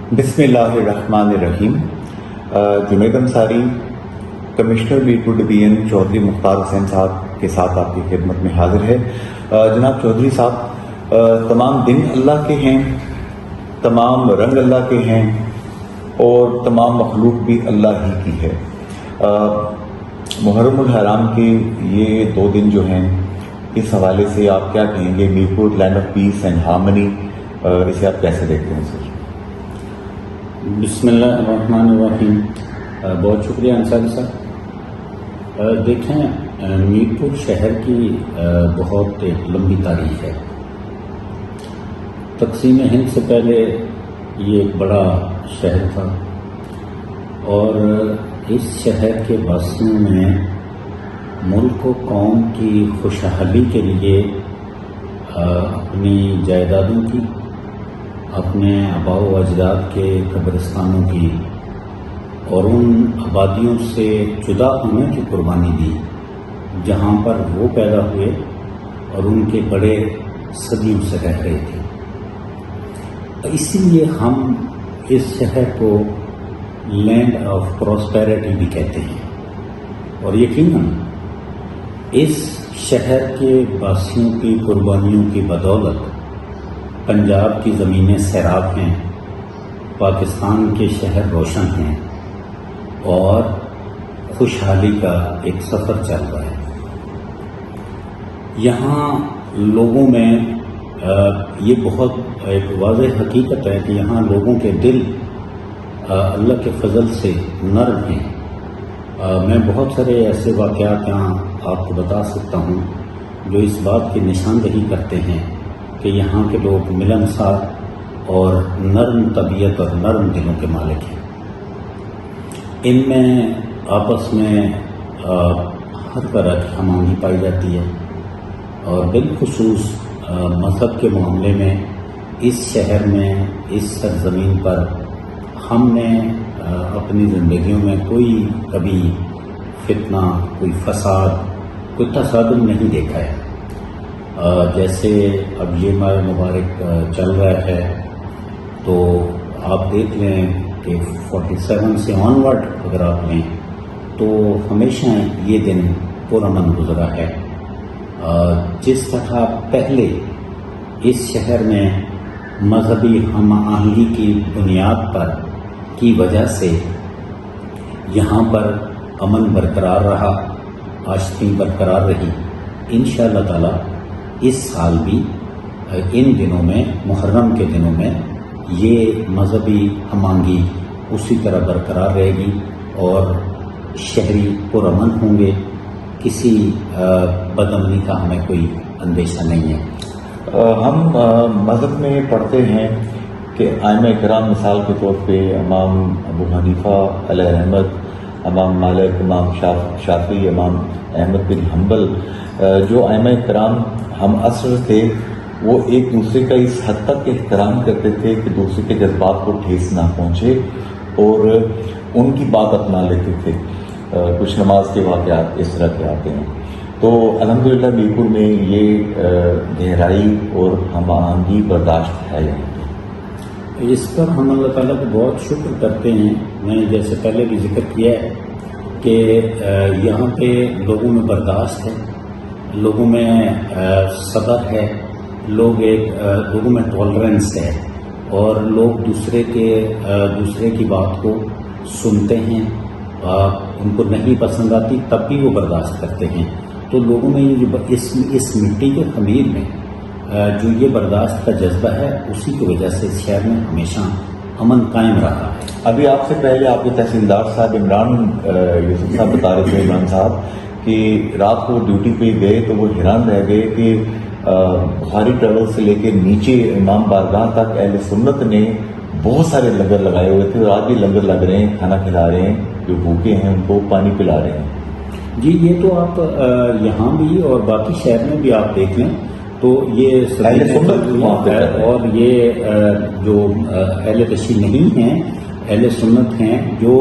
بسم اللہ الرحمن الرحیم۔ جنید انصاری، کمشنر میرپور ڈویژن چودھری مختار حسین صاحب کے ساتھ آپ کی خدمت میں حاضر ہے۔ جناب چودھری صاحب، تمام دن اللہ کے ہیں، تمام رنگ اللہ کے ہیں اور تمام مخلوق بھی اللہ ہی کی ہے۔ محرم الحرام کے یہ 2 دن جو ہیں، اس حوالے سے آپ کیا کہیں گے؟ Mirpur land of peace and harmony, اسے آپ کیسے دیکھتے ہیں سر؟ بسم اللہ الرحمن الرحیم۔ بہت شکریہ انصاری صاحب۔ دیکھیں، میرپور شہر کی بہت ایک لمبی تاریخ ہے۔ تقسیم ہند سے پہلے یہ ایک بڑا شہر تھا اور اس شہر کے باشندوں نے ملک و قوم کی خوشحالی کے لیے اپنی جائیدادوں کی، اپنے آباء و اجداد کے قبرستانوں کی اور ان آبادیوں سے جدا ہونے کی قربانی دی جہاں پر وہ پیدا ہوئے اور ان کے بڑے صدیوں سے رہ رہے تھے۔ اسی لیے ہم اس شہر کو لینڈ آف پراسپیرٹی بھی کہتے ہیں، اور یقیناً اس شہر کے باشندوں کی قربانیوں کی بدولت پنجاب کی زمینیں سیراب ہیں، پاکستان کے شہر روشن ہیں اور خوشحالی کا ایک سفر چل رہا ہے۔ یہاں لوگوں میں یہ بہت ایک واضح حقیقت ہے کہ یہاں لوگوں کے دل اللہ کے فضل سے نرم ہیں۔ میں بہت سارے ایسے واقعات یہاں آپ کو بتا سکتا ہوں جو اس بات کی نشاندہی کرتے ہیں کہ یہاں کے لوگ ملنسار اور نرم طبیعت اور نرم دلوں کے مالک ہیں۔ ان میں آپس میں ہر طرح کی ہم آہنگی پائی جاتی ہے، اور بالخصوص مذہب کے معاملے میں اس شہر میں، اس سرزمین پر ہم نے اپنی زندگیوں میں کوئی کبھی فتنہ، کوئی فساد، کوئی تصادم نہیں دیکھا ہے۔ جیسے اب یہ ماہ مبارک چل رہا ہے تو آپ دیکھ لیں کہ 47 سے آنورڈ اگر آپ لیں تو ہمیشہ یہ دن پرامن گزرا ہے۔ جس طرح پہلے اس شہر میں مذہبی ہم آہنگی کی بنیاد پر کی وجہ سے یہاں پر امن برقرار رہا، آشتی برقرار رہی، انشاءاللہ تعالی اس سال بھی ان دنوں میں، محرم کے دنوں میں، یہ مذہبی ہم آہنگی اسی طرح برقرار رہے گی اور شہری پرامن ہوں گے۔ کسی بدامنی کا ہمیں کوئی اندیشہ نہیں ہے۔ ہم مذہب میں پڑھتے ہیں کہ ائمہ کرام مثال کے طور پہ امام ابو حنیفہ علیہ رحمت، امام مالک، امام شافعی، امام احمد بن حنبل، جو ائمہ کرام ہم عصر تھے، وہ ایک دوسرے کا اس حد تک احترام کرتے تھے کہ دوسرے کے جذبات کو ٹھیس نہ پہنچے اور ان کی بات اپنا لیتے تھے۔ کچھ نماز کے واقعات اس طرح کے آتے ہیں۔ تو الحمدللہ میرپور میں یہ گہرائی اور ہم آہنگی برداشت ہے یہاں پہ۔ اس پر ہم اللہ تعالیٰ کو بہت شکر کرتے ہیں۔ میں نے جیسے پہلے بھی ذکر کیا ہے کہ یہاں پہ لوگوں میں برداشت ہے، لوگوں میں صبر ہے، لوگوں میں ٹالرنس ہے، اور لوگ دوسرے کی بات کو سنتے ہیں، ان کو نہیں پسند آتی تب بھی وہ برداشت کرتے ہیں۔ تو لوگوں میں یہ جو اس مٹی کے خمیر میں جو یہ برداشت کا جذبہ ہے، اسی کی وجہ سے اس شہر میں ہمیشہ امن قائم رہا ہے۔ ابھی آپ سے پہلے آپ کے تحصیلدار صاحب عمران یوسف صاحب بتا رہے تھے، عمران صاحب، کہ رات کو ڈیوٹی پہ گئے تو وہ حیران رہ گئے کہ بخاری ٹریول سے لے کے نیچے امام بارگاہ تک اہل سنت نے بہت سارے لنگر لگائے ہوئے تھے، اور آج بھی لنگر لگ رہے ہیں، کھانا کھلا رہے ہیں، جو بھوکے ہیں ان کو پانی پلا رہے ہیں۔ جی، یہ تو آپ یہاں بھی اور باقی شہر میں بھی آپ دیکھ لیں تو یہ اہل سنت ہے، اور یہ جو اہل تشیع نہیں ہیں، اہل سنت ہیں، جو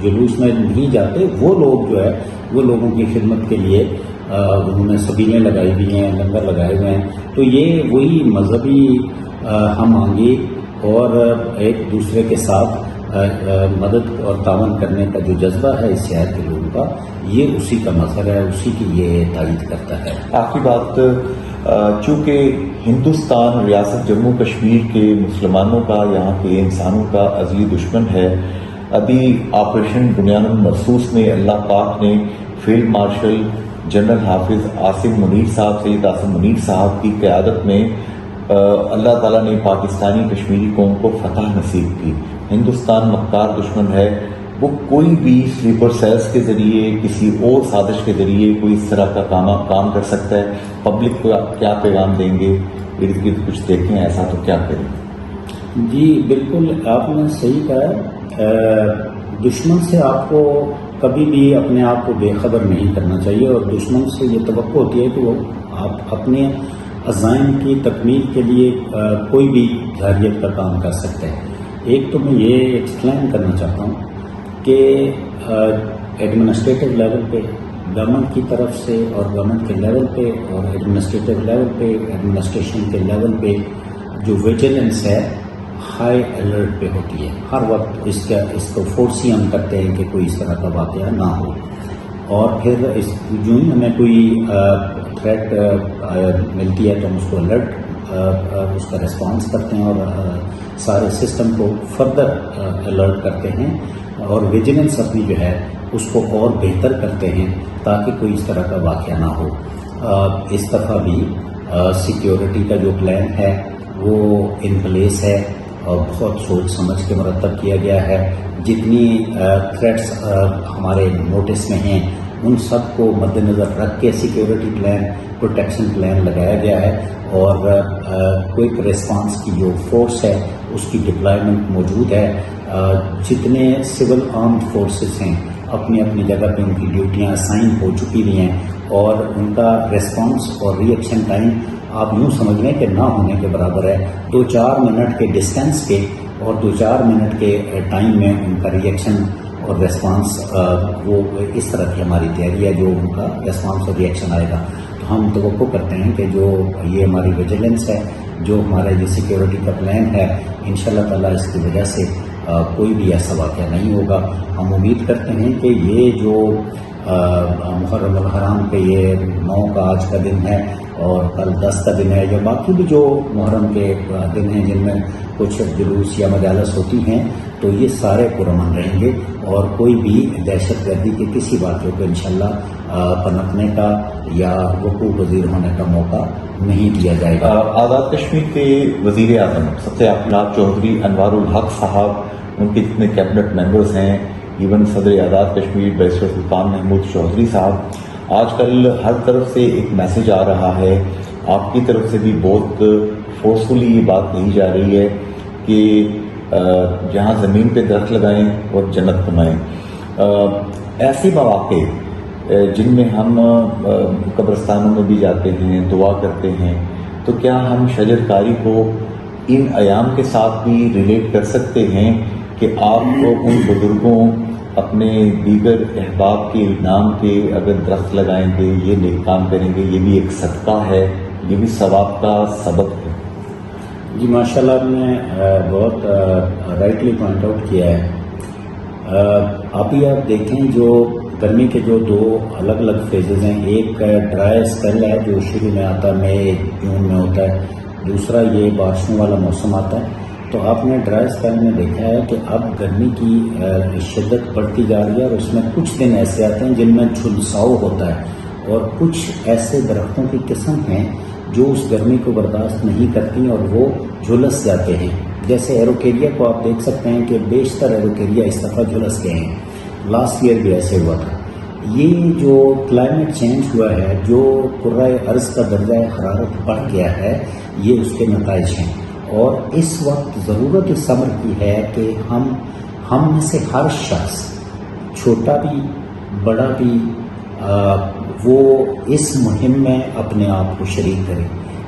جلوس میں نہیں جاتے، وہ لوگ جو ہے وہ لوگوں کی خدمت کے لیے انہوں نے سبیلیں لگائی ہوئی ہیں، لنگر لگائے ہوئے ہیں۔ تو یہ وہی مذہبی ہم آہنگی اور ایک دوسرے کے ساتھ مدد اور تعاون کرنے کا جو جذبہ ہے اس شہر کے لوگوں کا، یہ اسی کا مظہر ہے، اسی کی یہ تائید کرتا ہے۔ آخری بات، چونکہ ہندوستان ریاست جموں کشمیر کے مسلمانوں کا، یہاں کے انسانوں کا ازلی دشمن ہے، ابھی آپریشن بنیان المرصوص میں اللہ پاک نے فیلڈ مارشل جنرل حافظ عاصم منیر صاحب، سید عاصم منیر صاحب کی قیادت میں اللہ تعالیٰ نے پاکستانی کشمیری قوم کو فتح نصیب کی۔ ہندوستان مکار دشمن ہے، وہ کوئی بھی سلیپر سیلز کے ذریعے، کسی اور سازش کے ذریعے کوئی اس طرح کا کام کر سکتا ہے۔ پبلک کو آپ کیا پیغام دیں گے؟ ارد گرد کچھ دیکھیں ایسا تو کیا کریں؟ جی بالکل آپ نے صحیح کہا، دشمن سے آپ کو کبھی بھی اپنے آپ کو بے خبر نہیں کرنا چاہیے، اور دشمن سے یہ توقع ہوتی ہے کہ وہ آپ اپنے عزائم کی تکمیل کے لیے کوئی بھی جارحیت کا کام کر سکتے ہیں۔ ایک تو میں یہ ایکسپلین کرنا چاہتا ہوں کہ ایڈمنسٹریٹو لیول پہ گورنمنٹ کی طرف سے، اور گورنمنٹ کے لیول پہ اور ایڈمنسٹریٹو لیول پہ، ایڈمنسٹریشن کے لیول پہ جو ویجیلنس ہے ہائی الرٹ پہ ہوتی ہے۔ ہر وقت اس کو فورس ہی ہم کرتے ہیں کہ کوئی اس طرح کا واقعہ نہ ہو، اور پھر جو ہی ہمیں کوئی تھریٹ ملتی ہے تو ہم اس کو الرٹ اس کا ریسپانس کرتے ہیں، اور سارے سسٹم کو فردر الرٹ کرتے ہیں، اور ویجیلنس اپنی جو ہے اس کو اور بہتر کرتے ہیں تاکہ کوئی اس طرح کا واقعہ نہ ہو۔ اس دفعہ بھی سیکیورٹی کا جو پلان ہے وہ ان پلیس ہے، اور بہت سوچ سمجھ کے مرتب کیا گیا ہے۔ جتنی تھریٹس ہمارے نوٹس میں ہیں ان سب کو مد نظر رکھ کے سیکیورٹی پلان، پروٹیکشن پلان لگایا گیا ہے، اور کوئک ریسپانس کی جو فورس ہے اس کی ڈپلائمنٹ موجود ہے۔ جتنے سول آرمڈ فورسز ہیں اپنی اپنی جگہ پہ ان کی ڈیوٹیاں اسائن ہو چکی ہوئی ہیں، اور ان کا ریسپانس اور ری ایکشن ٹائم آپ یوں سمجھ لیں کہ نہ ہونے کے برابر ہے۔ 2-4 منٹ کے ڈسٹینس پہ اور 2-4 منٹ کے ٹائم میں ان کا ری ایکشن اور ریسپانس، وہ اس طرح کی ہماری تیاری ہے جو ان کا ریسپانس اور ری ایکشن آئے گا۔ تو ہم توقع کرتے ہیں کہ جو یہ ہماری ویجیلنس ہے، جو ہمارا یہ سیکیورٹی کا پلان ہے، انشاءاللہ تعالیٰ اس کی وجہ سے کوئی بھی ایسا واقعہ نہیں ہوگا۔ ہم امید کرتے ہیں کہ یہ جو محرم الحرام کے یہ 9 کا آج کا دن ہے، اور کل 10 کا دن ہے، یا باقی بھی جو محرم کے دن ہیں جن میں کچھ جلوس یا مجالس ہوتی ہیں، تو یہ سارے پرامن رہیں گے، اور کوئی بھی دہشت گردی کے کسی واقعے کو انشاءاللہ پنپنے کا یا وقوع پذیر ہونے کا موقع نہیں دیا جائے گا۔ آزاد کشمیر کے وزیر اعظم ستیہ پرساد چودھری، انوار الحق صاحب، ان کے جتنے کیبنٹ ممبرز ہیں، ایون صدر آزاد کشمیر بیرسٹر سلطان محمود چودھری صاحب، آج کل ہر طرف سے ایک میسج آ رہا ہے، آپ کی طرف سے بھی بہت فورسفلی یہ بات کہی جا رہی ہے کہ جہاں زمین پہ درخت لگائیں اور جنت کمائیں۔ ایسے مواقع جن میں ہم قبرستانوں میں بھی جاتے ہیں، دعا کرتے ہیں، تو کیا ہم شجر کاری کو ان ایام کے ساتھ بھی ریلیٹ کر سکتے ہیں کہ آپ کو ان بزرگوں اپنے دیگر احباب کے نام کے اگر درخت لگائیں گے، یہ نیک کام کریں گے، یہ بھی ایک صدقہ ہے، یہ بھی ثواب کا سبب ہے؟ جی ماشاءاللہ آپ نے بہت رائٹلی پوائنٹ آؤٹ کیا ہے۔ ابھی آپ دیکھیں جو گرمی کے جو 2 الگ الگ فیزز ہیں، ایک ڈرائی اسپیل ہے جو شروع میں آتا ہے، مئی جون میں ہوتا ہے، دوسرا یہ بارشوں والا موسم آتا ہے۔ تو آپ نے ڈرائی اسپیل میں دیکھا ہے کہ اب گرمی کی شدت بڑھتی جا رہی ہے، اور اس میں کچھ دن ایسے آتے ہیں جن میں جھلساؤ ہوتا ہے، اور کچھ ایسے درختوں کی قسم ہیں جو اس گرمی کو برداشت نہیں کرتی اور وہ جھلس جاتے ہیں۔ جیسے ایروکیریا کو آپ دیکھ سکتے ہیں کہ بیشتر ایروکیریا اس دفعہ جھلس گئے ہیں، لاسٹ ایئر بھی ایسے ہوا تھا۔ یہ جو کلائمیٹ چینج ہوا ہے، جو کرۂ ارض کا درجہ حرارت بڑھ گیا ہے، یہ اس کے نتائج ہیں، اور اس وقت ضرورت اس امر کی ہے کہ ہم میں سے ہر شخص، چھوٹا بھی بڑا بھی، وہ اس مہم میں اپنے آپ کو شریک کرے۔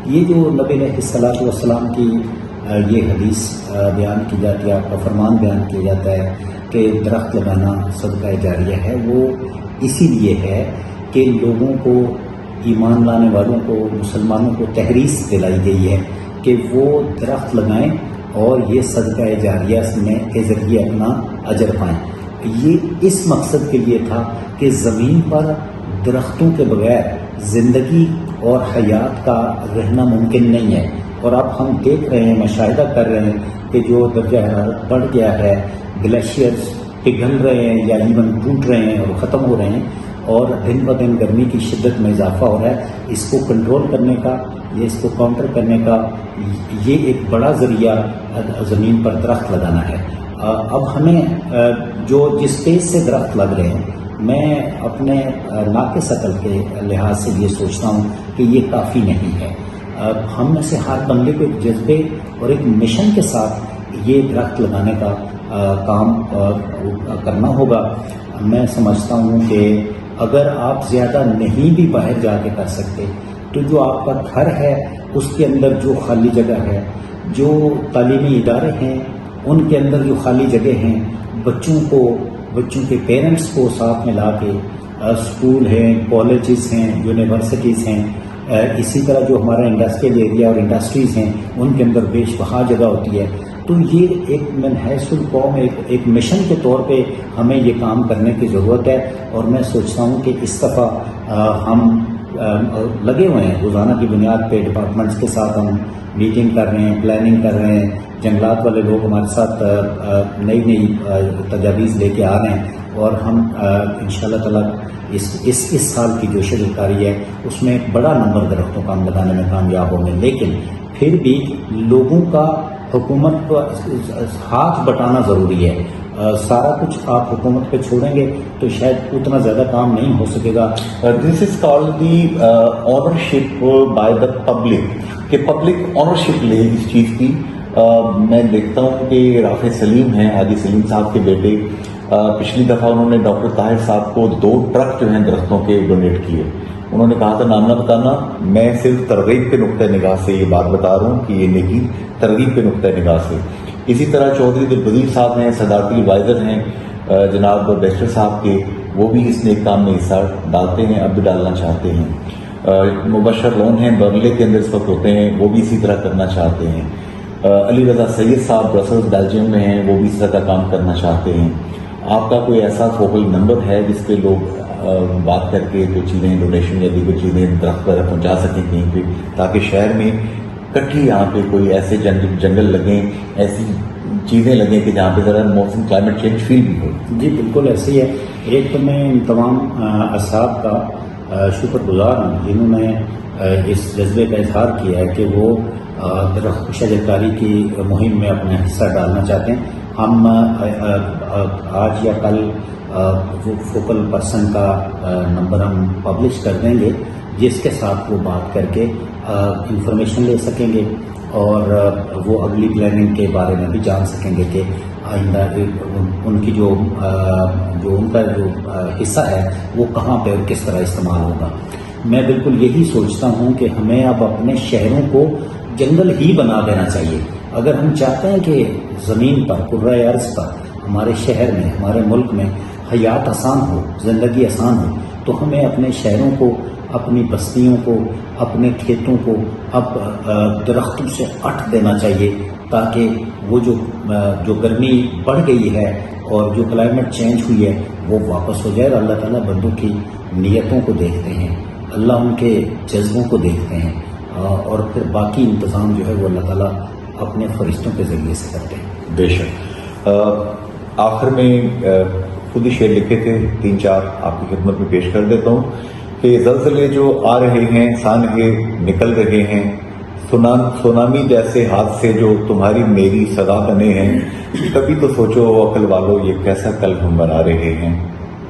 یہ جو نبی علیہ الصلوۃ والسلام کی یہ حدیث بیان کی جاتی ہے، آپ کا فرمان بیان کیا جاتا ہے کہ درخت لگانا صدقہ جاریہ ہے، وہ اسی لیے ہے کہ لوگوں کو، ایمان لانے والوں کو، مسلمانوں کو تحریص دلائی گئی ہے کہ وہ درخت لگائیں اور یہ صدقہ جاریہ میں کے ذریعے اپنا اجر پائیں. یہ اس مقصد کے لیے تھا کہ زمین پر درختوں کے بغیر زندگی اور حیات کا رہنا ممکن نہیں ہے. اور اب ہم دیکھ رہے ہیں، مشاہدہ کر رہے ہیں کہ جو درجہ حرارت بڑھ گیا ہے، گلیشیئرز پگھل رہے ہیں یا ایون ٹوٹ رہے ہیں اور ختم ہو رہے ہیں، اور دن بہ دن گرمی کی شدت میں اضافہ ہو رہا ہے. اس کو کنٹرول کرنے کا یا اس کو کاؤنٹر کرنے کا یہ ایک بڑا ذریعہ زمین پر درخت لگانا ہے. اب ہمیں جو جس پیس سے درخت لگ رہے ہیں، میں اپنے ناقص عقل کے لحاظ سے یہ سوچتا ہوں کہ یہ کافی نہیں ہے. ہم میں سے ہر بندے کو ایک جذبے اور ایک مشن کے ساتھ یہ درخت لگانے کا کام کرنا ہوگا. میں سمجھتا ہوں کہ اگر آپ زیادہ نہیں بھی باہر جا کے کر سکتے تو جو آپ کا گھر ہے اس کے اندر جو خالی جگہ ہے، جو تعلیمی ادارے ہیں ان کے اندر جو خالی جگہ ہیں، بچوں کے پیرنٹس کو ساتھ میں لا کے، اسکول ہیں، کالجز ہیں، یونیورسٹیز ہیں، اسی طرح جو ہمارا انڈسٹریل ایریا اور انڈسٹریز ہیں ان کے اندر بیش بہا جگہ ہوتی ہے. تو یہ ایک منحصر القوم ایک مشن کے طور پہ ہمیں یہ کام کرنے کی ضرورت ہے. اور میں سوچتا ہوں کہ اس دفعہ ہم لگے ہوئے ہیں، روزانہ کی بنیاد پہ ڈپارٹمنٹس کے ساتھ ہم میٹنگ کر رہے ہیں، پلاننگ کر رہے ہیں. جنگلات والے لوگ ہمارے ساتھ نئی تجاویز لے کے آ رہے ہیں، اور ہم انشاءاللہ تعالیٰ اس سال کی جو شیڈول کاری ہے اس میں ایک بڑا نمبر درختوں کا ہم لگانے میں کامیاب ہوں گے. لیکن پھر بھی لوگوں کا حکومت کو ہاتھ بٹانا ضروری ہے. سارا کچھ آپ حکومت پہ چھوڑیں گے تو شاید اتنا زیادہ کام نہیں ہو سکے گا. This is called the ownership by the public, کہ پبلک اونرشپ لے اس چیز کی. میں دیکھتا ہوں کہ رافع سلیم ہیں، حاجی سلیم صاحب کے بیٹے، پچھلی دفعہ انہوں نے ڈاکٹر طاہر صاحب کو 2 ٹرک جو ہیں درختوں کے ڈونیٹ کیے. انہوں نے کہا تھا نام نہ بتانا، میں صرف ترغیب کے نقطۂ نگاہ سے یہ بات بتا رہا ہوں کہ یہ نیکی ترغیب کے نقطۂ نگاہ سے. اسی طرح چودھری دلپذیر صاحب ہیں، صدارتی ایڈوائزر ہیں جناب بیسٹر صاحب کے، وہ بھی اس نیک کام میں حصہ ڈالتے ہیں، اب بھی ڈالنا چاہتے ہیں. مبشر لون ہیں، برلے کے اندر اس وقت ہوتے ہیں، وہ بھی اسی طرح کرنا چاہتے ہیں. علی رضا سید صاحب برسلز بیلجیم میں ہیں، وہ بھی اس طرح کا کام کرنا چاہتے ہیں. آپ کا کوئی ایسا فوکل نمبر ہے جس پہ لوگ بات کر کے جو چیزیں ڈونیشن یا دیگر چیزیں درخت پر پہنچا سکیں کہیں پہ، تاکہ شہر میں کٹھی یہاں پہ کوئی ایسے جنگل لگیں، ایسی چیزیں لگیں کہ جہاں پہ ذرا موسم کلائمیٹ چینج فیل بھی ہو؟ جی بالکل ایسے ہی ہے. ایک تو میں ان تمام اصحاب کا شکر گزار ہوں جنہوں نے اس جذبے کا اظہار کیا ہے کہ وہ درخت شجرکاری کی مہم میں اپنا حصہ ڈالنا چاہتے ہیں. ہم آج یا کل وہ فوکل پرسن کا نمبر ہم پبلش کر دیں گے، جس کے ساتھ وہ بات کر کے انفارمیشن لے سکیں گے اور وہ اگلی پلاننگ کے بارے میں بھی جان سکیں گے کہ آئندہ ان کی جو ان کا جو حصہ ہے وہ کہاں پہ اور کس طرح استعمال ہوگا. میں بالکل یہی سوچتا ہوں کہ ہمیں اب اپنے شہروں کو جنگل ہی بنا دینا چاہیے. اگر ہم چاہتے ہیں کہ زمین پر کرۂ ارض پر ہمارے شہر میں ہمارے ملک میں حیات آسان ہو، زندگی آسان ہو، تو ہمیں اپنے شہروں کو، اپنی بستیوں کو، اپنے کھیتوں کو اب درختوں سے اٹ دینا چاہیے، تاکہ وہ جو گرمی بڑھ گئی ہے اور جو کلائمیٹ چینج ہوئی ہے وہ واپس ہو جائے. اللہ تعالیٰ بندوں کی نیتوں کو دیکھتے ہیں، اللہ ان کے جذبوں کو دیکھتے ہیں، اور پھر باقی انتظام جو ہے وہ اللہ تعالیٰ اپنے فرشتوں کے ذریعے سے کرتے ہیں. بے شک. آخر میں خود ہی شعر لکھے تھے، 3-4 آپ کی خدمت میں پیش کر دیتا ہوں کہ زلزلے جو آ رہے ہیں، سانحے نکل رہے ہیں، سونامی جیسے حادثے جو تمہاری میری صدا بنے ہیں، کبھی تو سوچو عقل والو یہ کیسا کل ہم بنا رہے ہیں،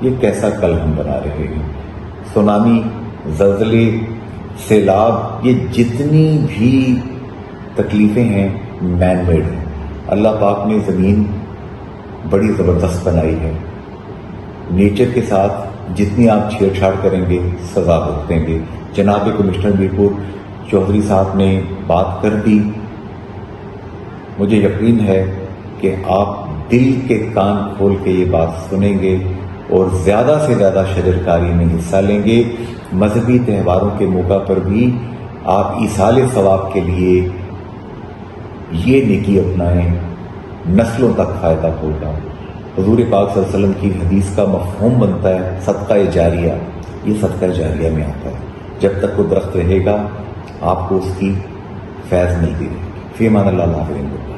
یہ کیسا کل ہم بنا رہے ہیں. سونامی، زلزلے، سیلاب، یہ جتنی بھی تکلیفیں ہیں مین میڈ ہیں. اللہ پاک نے زمین بڑی زبردست بنائی ہے. نیچر کے ساتھ جتنی آپ چھیڑ چھاڑ کریں گے سزا بھگتیں گے. جناب کمشنر میرپور چودھری صاحب نے بات کر دی. مجھے یقین ہے کہ آپ دل کے کان کھول کے یہ بات سنیں گے اور زیادہ سے زیادہ شجرکاری میں حصہ لیں گے. مذہبی تہواروں کے موقع پر بھی آپ ایصال ثواب کے لیے یہ نیکی اپنائیں، نسلوں تک فائدہ ہوگا۔ حضور پاک صلی اللہ علیہ وسلم کی حدیث کا مفہوم بنتا ہے صدقہ جاریہ، یہ صدقہ جاریہ میں آتا ہے۔ جب تک وہ درخت رہے گا آپ کو اس کی فیض ملتی رہے گی۔ فی امان اللہ، اللہ حافظ۔